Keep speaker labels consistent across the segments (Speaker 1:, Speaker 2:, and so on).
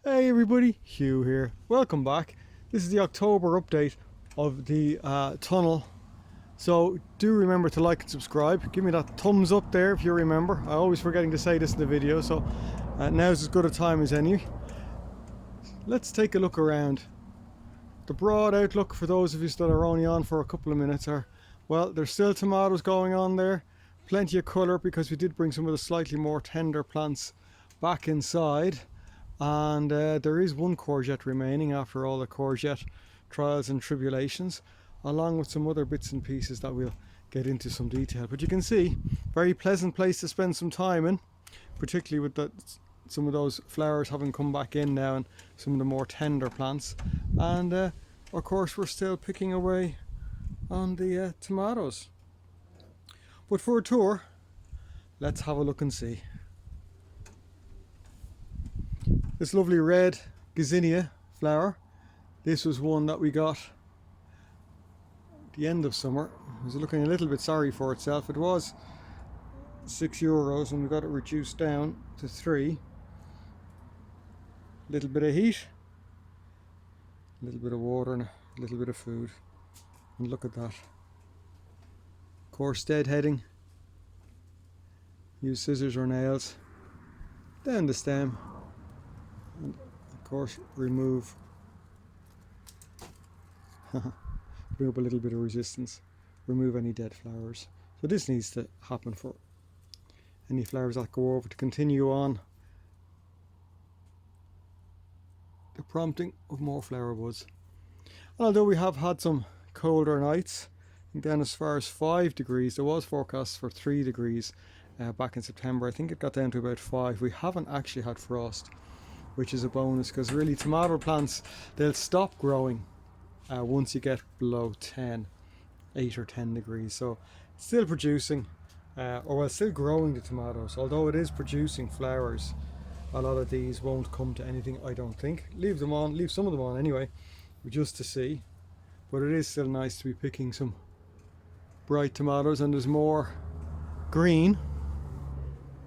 Speaker 1: Hey everybody, Hugh here. Welcome back. This is the October update of the tunnel. So do remember to like and subscribe. Give me that thumbs up there if you remember. I always forgetting to say this in the video, so now's as good a time as any. Let's take a look around. The broad outlook for those of you that are only on for a couple of minutes are, well, there's still tomatoes going on there. Plenty of colour because we did bring some of the slightly more tender plants back inside. And there is one courgette remaining after all the courgette trials and tribulations, along with some other bits and pieces that we'll get into some detail. But you can see, very pleasant place to spend some time in, particularly with some of those flowers having come back in now and some of the more tender plants. And of course we're still picking away on the tomatoes. But for a tour, let's have a look and see. This lovely red Gazania flower. This was one that we got at the end of summer. It was looking a little bit sorry for itself. It was €6 and we got it reduced down to 3. A little bit of heat, a little bit of water and a little bit of food. And look at that. Coarse deadheading. Use scissors or nails down the stem. And of course remove bring up a little bit of resistance, remove any dead flowers. So this needs to happen for any flowers that go over to continue on the prompting of more flower buds. And although we have had some colder nights, I think down as far as 5 degrees, there was forecasts for 3 degrees back in September. I think it got down to about 5. We haven't actually had frost, which is a bonus, because really tomato plants, they'll stop growing once you get below 8 or 10 degrees. So still producing, still growing the tomatoes. Although it is producing flowers, a lot of these won't come to anything, I don't think. Leave some of them on anyway, just to see. But it is still nice to be picking some bright tomatoes, and there's more green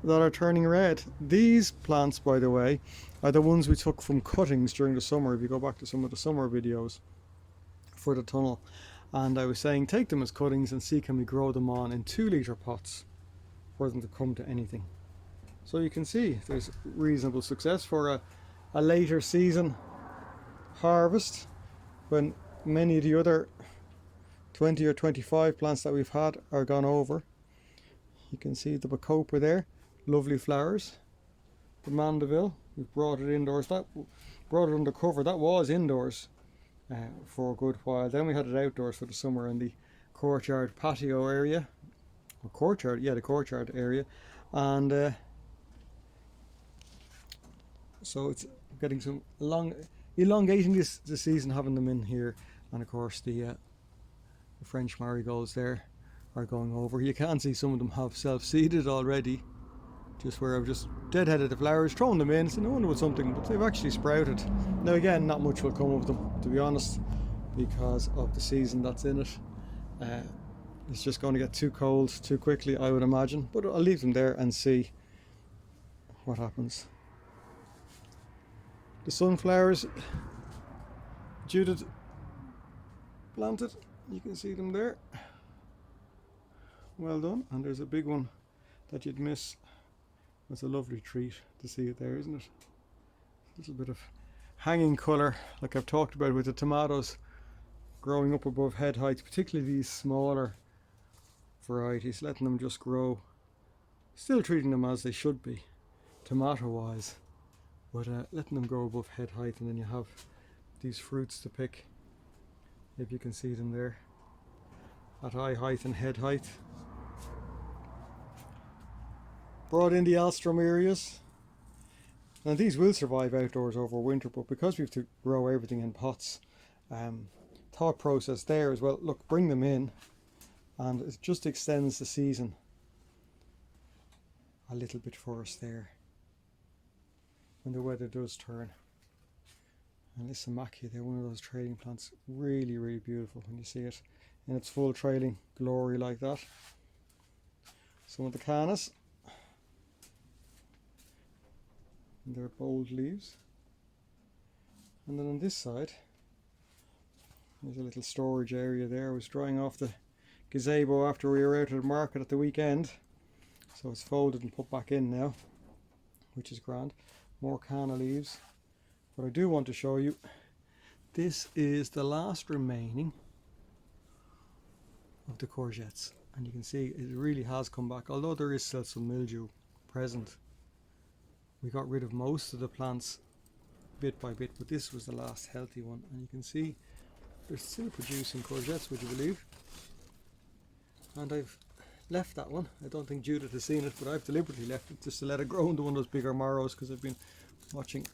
Speaker 1: that are turning red. These plants, by the way, are the ones we took from cuttings during the summer. If you go back to some of the summer videos for the tunnel, and I was saying take them as cuttings and see can we grow them on in 2-litre pots for them to come to anything. So you can see there's reasonable success for a later season harvest, when many of the other 20 or 25 plants that we've had are gone over. You can see the bacopa there, lovely flowers. The Mandeville, we've brought it indoors. That brought it under cover. That was indoors for a good while. Then we had it outdoors for the summer in the courtyard patio area, or courtyard, yeah, the courtyard area, and so it's getting some elongating this season, having them in here. And of course the French marigolds there are going over. You can see some of them have self-seeded already, just where I've just deadheaded the flowers, thrown them in, so I wonder what something, but they've actually sprouted. Now again, not much will come of them, to be honest, because of the season that's in it. It's just going to get too cold too quickly, I would imagine, but I'll leave them there and see what happens. The sunflowers Judith planted, you can see them there. Well done. And there's a big one that you'd miss. It's a lovely treat to see it there, isn't it? A little bit of hanging colour, like I've talked about with the tomatoes growing up above head height, particularly these smaller varieties, letting them just grow, still treating them as they should be tomato wise, but letting them grow above head height, and then you have these fruits to pick, if you can see them there, at eye height and head height. Brought in the Alstrom areas, and these will survive outdoors over winter, but because we have to grow everything in pots, thought process there as well, look, bring them in and it just extends the season a little bit for us there when the weather does turn. And this Samachia, they're one of those trailing plants, really, really beautiful when you see it in its full trailing glory like that. Some of the Canis, and their bold leaves. And then on this side, there's a little storage area there. I was drying off the gazebo after we were out at the market at the weekend. So it's folded and put back in now, which is grand. More canna leaves. What I do want to show you, this is the last remaining of the courgettes. And you can see it really has come back, although there is still some mildew present. We got rid of most of the plants bit by bit, but this was the last healthy one. And you can see they're still producing courgettes, would you believe? And I've left that one. I don't think Judith has seen it, but I've deliberately left it just to let it grow into one of those bigger marrows, because I've been watching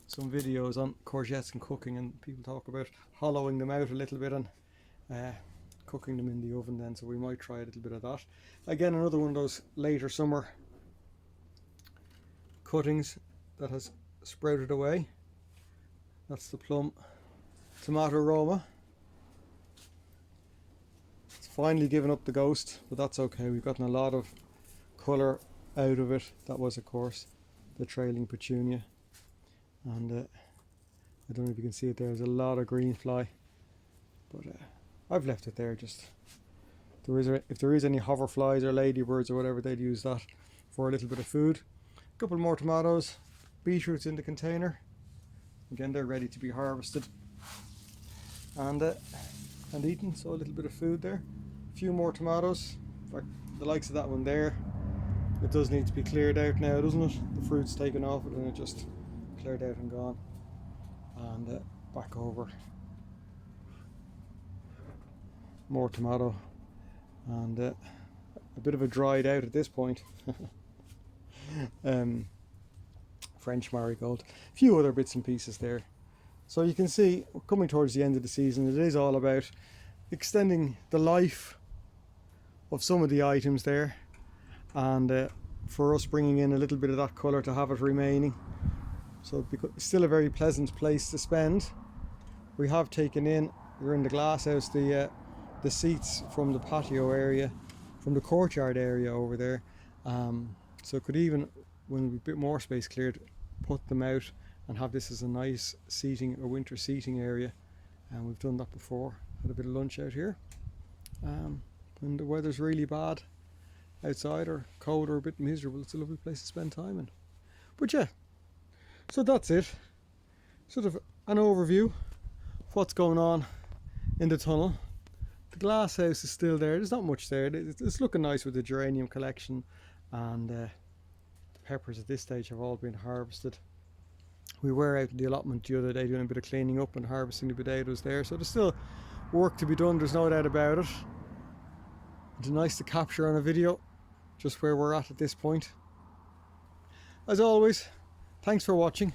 Speaker 1: some videos on courgettes and cooking, and people talk about hollowing them out a little bit and cooking them in the oven then, so we might try a little bit of that. Again, another one of those later summer cuttings that has sprouted away. That's the plum tomato Roma. It's finally given up the ghost, but that's okay. We've gotten a lot of colour out of it. That was, of course, the trailing petunia. And I don't know if you can see it there, there's a lot of green fly. But I've left it there just... if there is any hoverflies or ladybirds or whatever, they'd use that for a little bit of food. A couple more tomatoes, beetroots in the container. Again, they're ready to be harvested and eaten, so a little bit of food there. A few more tomatoes, in fact, the likes of that one there. It does need to be cleared out now, doesn't it? The fruit's taken off it and it just cleared out and gone. And back over. More tomato, and a bit of a dried out at this point. French marigold, a few other bits and pieces there. So you can see, we're coming towards the end of the season. It is all about extending the life of some of the items there, and for us bringing in a little bit of that colour to have it remaining. So it's still a very pleasant place to spend. We have taken in, we're in the glass house, the seats from the patio area, from the courtyard area over there. So could even, when a bit more space cleared, put them out and have this as a nice seating or winter seating area. And we've done that before. Had a bit of lunch out here. When the weather's really bad outside or cold or a bit miserable, it's a lovely place to spend time in. But yeah, so that's it. Sort of an overview of what's going on in the tunnel. The glass house is still there. There's not much there. It's looking nice with the geranium collection, and the peppers at this stage have all been harvested. We were out in the allotment the other day doing a bit of cleaning up and harvesting the potatoes there, so there's still work to be done, there's no doubt about it. It's nice to capture on a video just where we're at this point. As always, thanks for watching.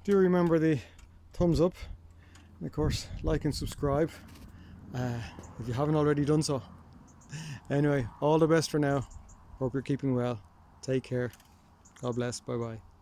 Speaker 1: Do remember the thumbs up, and of course like and subscribe if you haven't already done so. Anyway, all the best for now. Hope you're keeping well. Take care. God bless. Bye bye.